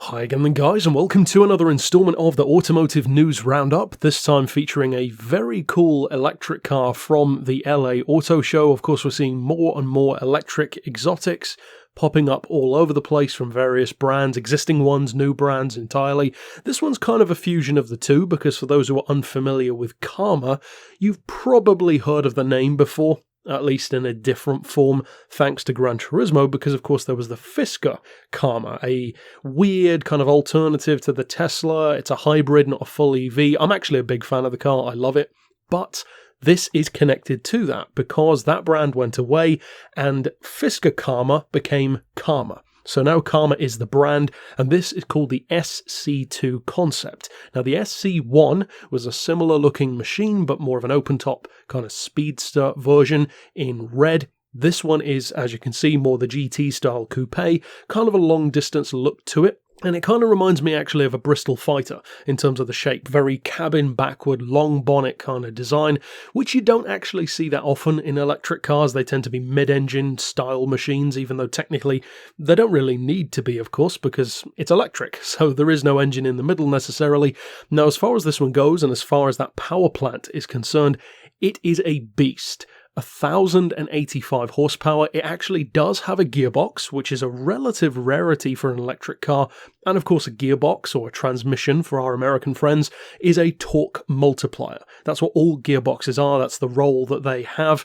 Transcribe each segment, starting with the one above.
Hi again then guys, and welcome to another installment of the Automotive News Roundup, this time featuring a very cool electric car from the LA Auto Show. Of course, we're seeing more and more electric exotics popping up all over the place from various brands, existing ones, new brands entirely. This one's kind of a fusion of the two, because for those who are unfamiliar with Karma, you've probably heard of the name before, at least in a different form, thanks to Gran Turismo, because of course there was the Fisker Karma, a weird kind of alternative to the Tesla. It's a hybrid, not a full EV. I'm actually a big fan of the car, I love it, but this is connected to that, because that brand went away and Fisker Karma became Karma. So now Karma is the brand, and this is called the SC2 concept. Now the SC1 was a similar looking machine, but more of an open top kind of speedster version in red. This one is, as you can see, more the GT style coupe, kind of a long distance look to it. And it kind of reminds me actually of a Bristol Fighter in terms of the shape. Very cabin backward, long bonnet kind of design, which you don't actually see that often in electric cars. They tend to be mid-engine style machines, even though technically they don't really need to be, of course, because it's electric. So there is no engine in the middle necessarily. Now, as far as this one goes, and as far as that power plant is concerned, it is a beast. 1,085 horsepower. It actually does have a gearbox, which is a relative rarity for an electric car, and of course a gearbox, or a transmission for our American friends, is a torque multiplier. That's what all gearboxes are, that's the role that they have,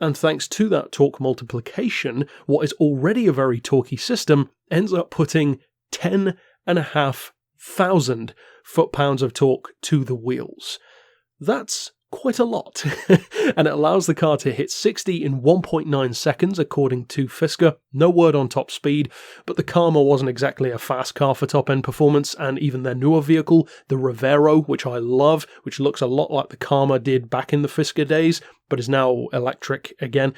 and thanks to that torque multiplication, what is already a very torquey system ends up putting 10,500 foot-pounds of torque to the wheels. That's quite a lot, and it allows the car to hit 60 in 1.9 seconds according to Fisker. No word on top speed, but the Karma wasn't exactly a fast car for top-end performance, and even their newer vehicle, the Revero, which I love, which looks a lot like the Karma did back in the Fisker days, but is now electric again.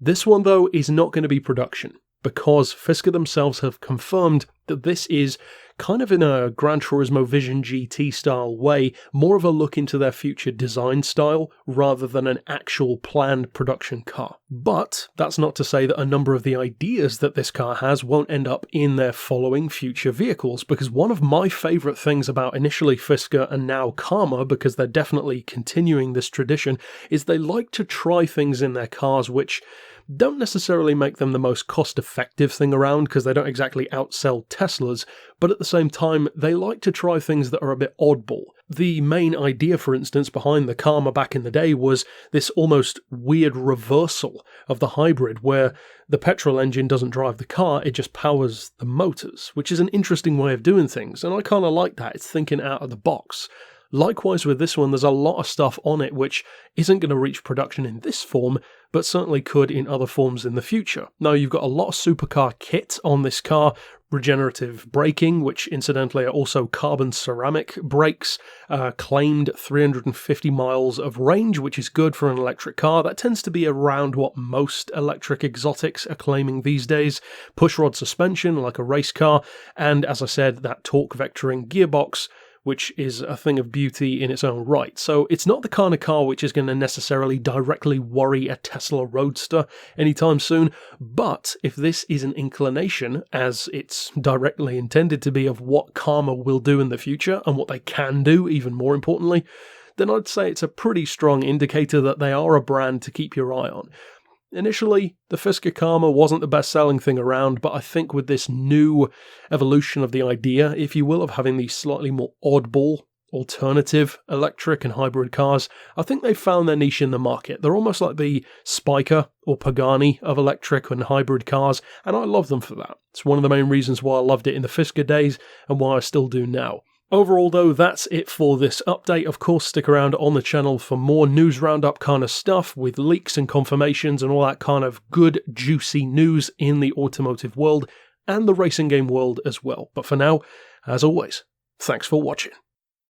This one, though, is not going to be production, because Fisker themselves have confirmed that this is kind of in a Gran Turismo Vision GT style way, more of a look into their future design style rather than an actual planned production car. But that's not to say that a number of the ideas that this car has won't end up in their following future vehicles, because one of my favourite things about initially Fisker and now Karma, because they're definitely continuing this tradition, is they like to try things in their cars which don't necessarily make them the most cost-effective thing around, because they don't exactly outsell Teslas, but at the same time, they like to try things that are a bit oddball. The main idea, for instance, behind the Karma back in the day was this almost weird reversal of the hybrid, where the petrol engine doesn't drive the car, it just powers the motors, which is an interesting way of doing things, and I kind of like that. It's thinking out of the box. Likewise with this one, there's a lot of stuff on it which isn't going to reach production in this form, but certainly could in other forms in the future. Now, you've got a lot of supercar kit on this car, regenerative braking, which incidentally are also carbon ceramic brakes, claimed 350 miles of range, which is good for an electric car. That tends to be around what most electric exotics are claiming these days. Pushrod suspension, like a race car, and as I said, that torque vectoring gearbox, which is a thing of beauty in its own right. So it's not the kind of car which is going to necessarily directly worry a Tesla Roadster anytime soon, but if this is an inclination, as it's directly intended to be, of what Karma will do in the future, and what they can do, even more importantly, then I'd say it's a pretty strong indicator that they are a brand to keep your eye on. Initially, the Fisker Karma wasn't the best-selling thing around, but I think with this new evolution of the idea, if you will, of having these slightly more oddball, alternative electric and hybrid cars, I think they've found their niche in the market. They're almost like the Spiker or Pagani of electric and hybrid cars, and I love them for that. It's one of the main reasons why I loved it in the Fisker days, and why I still do now. Overall though, that's it for this update. Of course, stick around on the channel for more news roundup kind of stuff with leaks and confirmations and all that kind of good, juicy news in the automotive world and the racing game world as well. But for now, as always, thanks for watching.